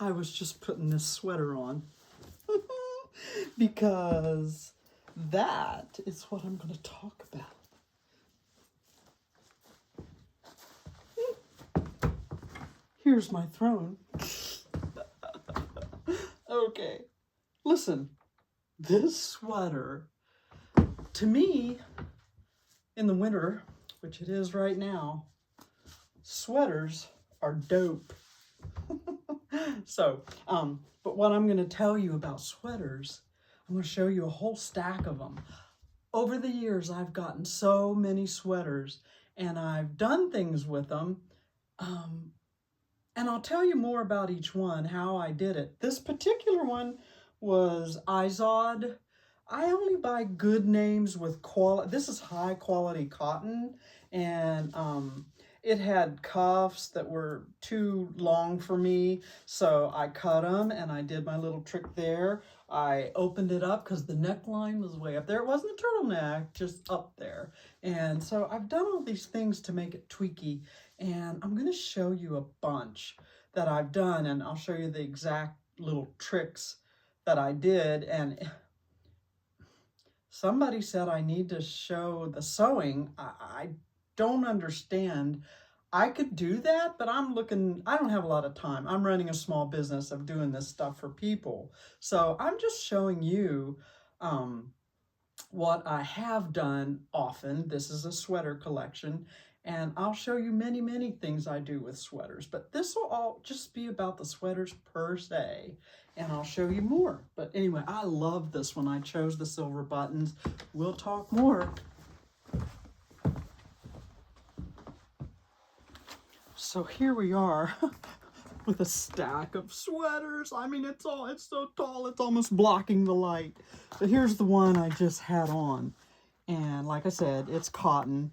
I was just putting this sweater on because that is what I'm going to talk about. Here's my throne. Okay, listen, this sweater, to me, in the winter, which it is right now, sweaters are dope. So, but what I'm going to tell you about sweaters, I'm going to show you a whole stack of them. Over the years, I've gotten so many sweaters, and I've done things with them. And I'll tell you more about each one, how I did it. This particular one was Izod. I only buy good names with quality. This is high quality cotton, and it had cuffs that were too long for me, so I cut them and I did my little trick there. I opened it up because the neckline was way up there. It wasn't a turtleneck, just up there. And so I've done all these things to make it tweaky, and I'm going to show you a bunch that I've done, and I'll show you the exact little tricks that I did. And somebody said I need to show the sewing. I don't understand. I could do that, but I don't have a lot of time. I'm running a small business of doing this stuff for people. So I'm just showing you what I have done often. This is a sweater collection, and I'll show you many, many things I do with sweaters, but this will all just be about the sweaters per se, and I'll show you more. But anyway, I love this one. I chose the silver buttons. We'll talk more. So here we are with a stack of sweaters. I mean, it's so tall, it's almost blocking the light. But here's the one I just had on. And like I said, it's cotton.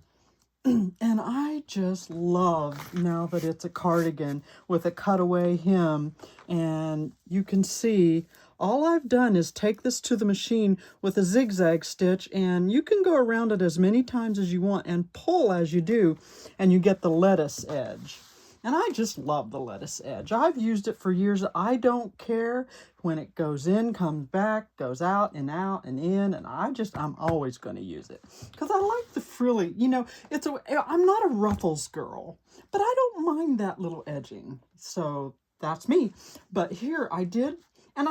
And I just love, now that it's a cardigan with a cutaway hem. And you can see, all I've done is take this to the machine with a zigzag stitch, and you can go around it as many times as you want and pull as you do, and you get the lettuce edge. And I just love the lettuce edge. I've used it for years. I don't care when it goes in, comes back, goes out and in, and I'm always going to use it. Because I like the frilly, I'm not a ruffles girl, but I don't mind that little edging. So that's me. But here I did, and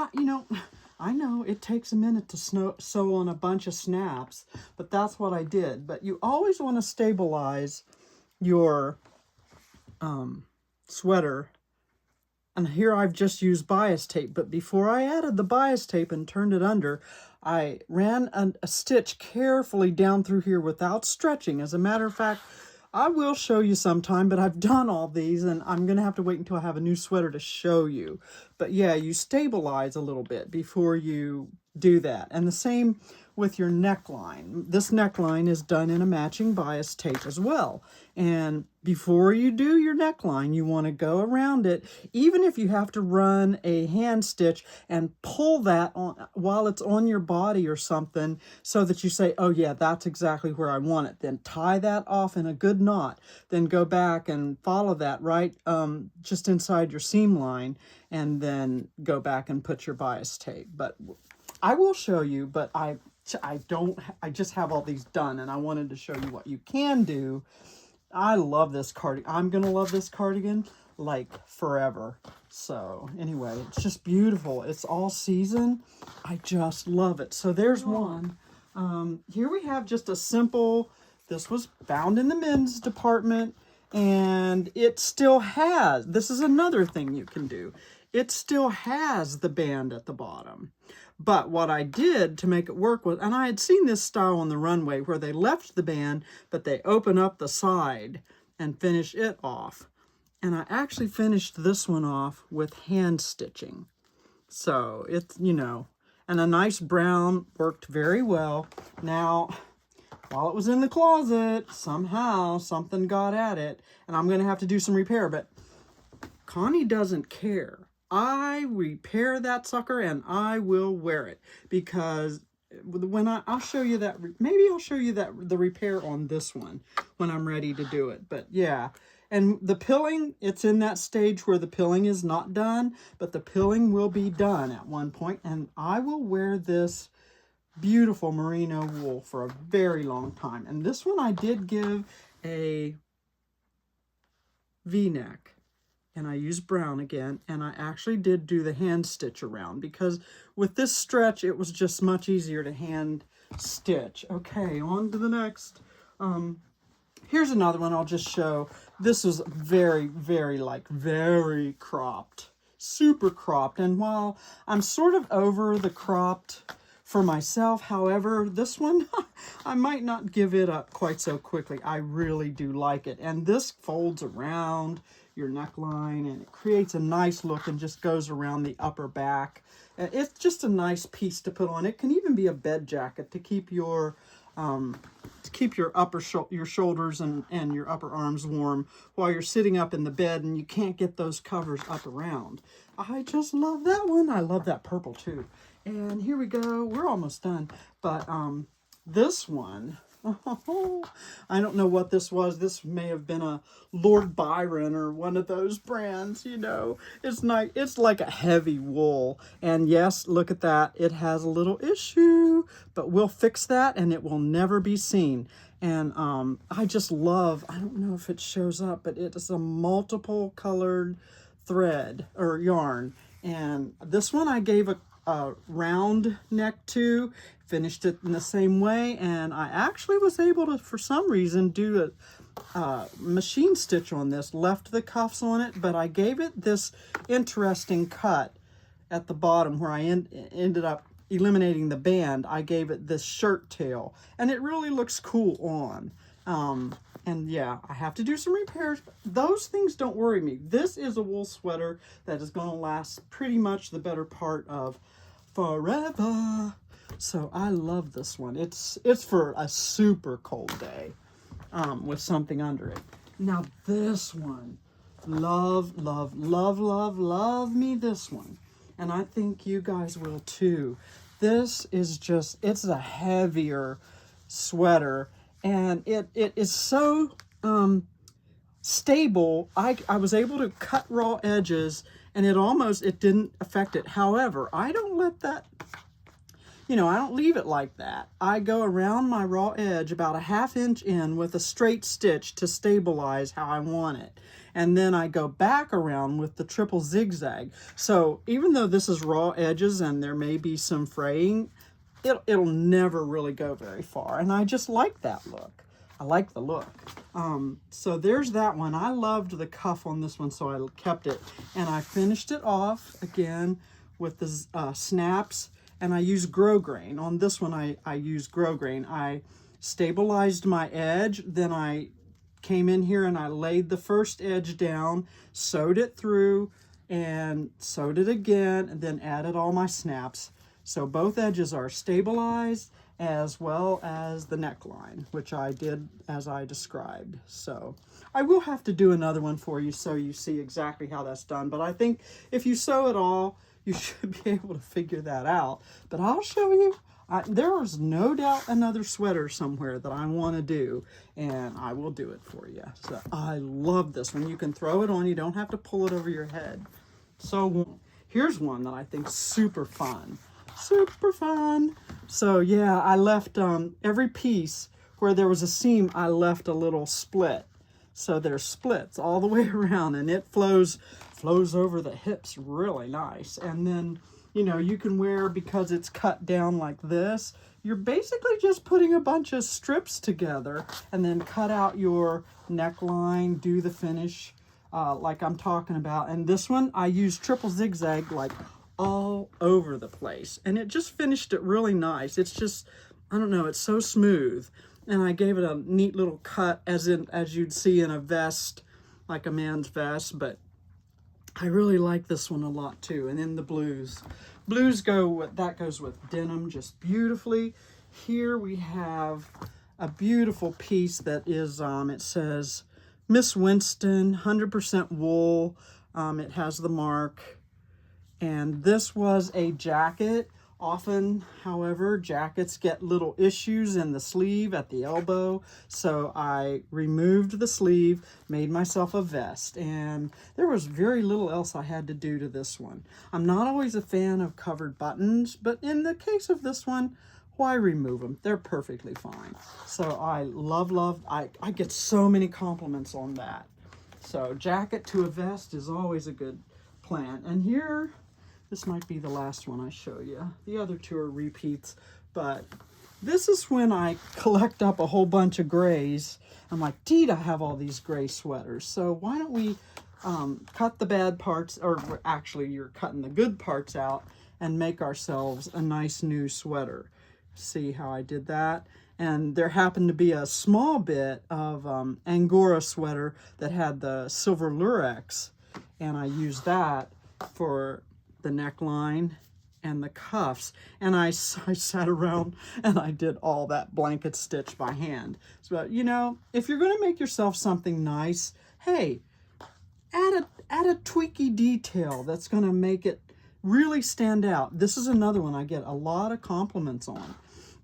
I know it takes a minute to sew on a bunch of snaps, but that's what I did. But you always want to stabilize your sweater. And here I've just used bias tape, but before I added the bias tape and turned it under, I ran a stitch carefully down through here without stretching. As a matter of fact, I will show you sometime, but I've done all these, and I'm going to have to wait until I have a new sweater to show you. But yeah, you stabilize a little bit before you do that. And the same with your neckline. This neckline is done in a matching bias tape as well. And before you do your neckline, you want to go around it, even if you have to run a hand stitch and pull that on while it's on your body or something, so that you say, oh yeah, that's exactly where I want it. Then tie that off in a good knot, then go back and follow that right just inside your seam line, and then go back and put your bias tape. But I will show you, but I just have all these done, and I wanted to show you what you can do. I love this cardigan. I'm going to love this cardigan like forever. So anyway, it's just beautiful. It's all season. I just love it. So there's one. Here we have just a simple, this was found in the men's department, and it still has, this is another thing you can do. It still has the band at the bottom. But what I did to make it work was, and I had seen this style on the runway where they left the band, but they open up the side and finish it off. And I actually finished this one off with hand stitching. So it's, and a nice brown worked very well. Now, while it was in the closet, somehow something got at it, and I'm going to have to do some repair, but Connie doesn't care. I repair that sucker and I will wear it, because when I'll show you that, maybe I'll show you that the repair on this one when I'm ready to do it. But yeah, And the pilling, it's in that stage where the pilling is not done, but the pilling will be done at one point, and I will wear this beautiful merino wool for a very long time. And this one I did give a V-neck, and I used brown again, and I actually did do the hand stitch around because with this stretch it was just much easier to hand stitch. Okay, on to the next. Here's another one I'll just show. This was very, very cropped, super cropped. And while I'm sort of over the cropped for myself, however, this one, I might not give it up quite so quickly. I really do like it. And this folds around your neckline, and it creates a nice look and just goes around the upper back. It's just a nice piece to put on. It can even be a bed jacket to keep your your shoulders and your upper arms warm while you're sitting up in the bed and you can't get those covers up around. I just love that one. I love that purple too. And here we go. We're almost done. But this one, I don't know what this was. This may have been a Lord Byron or one of those brands, you know. It's nice. It's like a heavy wool. And yes, look at that. It has a little issue, but we'll fix that and it will never be seen. And I just love, I don't know if it shows up, but it is a multiple colored thread or yarn. And this one I gave a round neck to, finished it in the same way, and I actually was able to, for some reason, do a machine stitch on this, left the cuffs on it, but I gave it this interesting cut at the bottom where I ended up eliminating the band. I gave it this shirt tail, and it really looks cool on. And yeah, I have to do some repairs. Those things don't worry me. This is a wool sweater that is going to last pretty much the better part of forever. So I love this one. It's for a super cold day with something under it. Now this one, love me this one. And I think you guys will too. This is just, it's a heavier sweater, and it is so stable. I was able to cut raw edges, and it didn't affect it. However, I don't let that, I don't leave it like that. I go around my raw edge about a 1/2 inch in with a straight stitch to stabilize how I want it. And then I go back around with the triple zigzag. So even though this is raw edges and there may be some fraying, it'll never really go very far. And I just like that look. I like the look. So there's that one. I loved the cuff on this one, so I kept it. And I finished it off again with the snaps, and I used grosgrain. On this one, I used grosgrain. I stabilized my edge, then I came in here and I laid the first edge down, sewed it through, and sewed it again, and then added all my snaps. So both edges are stabilized, as well as the neckline, which I did as I described. So I will have to do another one for you so you see exactly how that's done. But I think if you sew it all, you should be able to figure that out. But I'll show you. There is no doubt another sweater somewhere that I want to do, and I will do it for you. So I love this one. You can throw it on. You don't have to pull it over your head. So here's one that I think is super fun. Super fun. So yeah, I left every piece where there was a seam, I left a little split. So there's splits all the way around, and it flows over the hips really nice. And then, you can wear, because it's cut down like this, you're basically just putting a bunch of strips together and then cut out your neckline, do the finish like I'm talking about. And this one, I used triple zigzag like all over the place, and it just finished it really nice. It's just, I don't know, it's so smooth. And I gave it a neat little cut as you'd see in a vest, like a man's vest. But I really like this one a lot too. And then the blues that goes with denim just beautifully. Here we have a beautiful piece that is it says Miss Winston 100% wool. It has the mark. And this was a jacket Often, however, jackets get little issues in the sleeve at the elbow, so I removed the sleeve, made myself a vest, and there was very little else I had to do to this one. I'm not always a fan of covered buttons, but in the case of this one, why remove them? They're perfectly fine. So I love, I get so many compliments on that. So jacket to a vest is always a good plan. And here, this might be the last one I show you. The other two are repeats, but this is when I collect up a whole bunch of grays. I'm like, I have all these gray sweaters. So why don't we cut the bad parts, or actually you're cutting the good parts out, and make ourselves a nice new sweater. See how I did that? And there happened to be a small bit of Angora sweater that had the silver lurex, and I used that for the neckline and the cuffs, and I sat around and I did all that blanket stitch by hand. So, you know, if you're going to make yourself something nice, hey, add a tweaky detail that's going to make it really stand out. This is another one I get a lot of compliments on.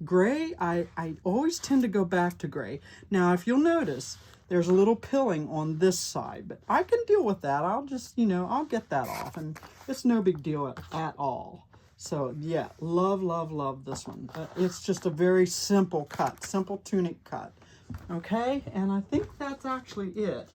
Gray, I always tend to go back to gray. Now, if you'll notice, there's a little pilling on this side, but I can deal with that. I'll just, you know, I'll get that off, and it's no big deal at all. So, yeah, love this one. It's just a very simple cut, simple tunic cut. Okay, and I think that's actually it.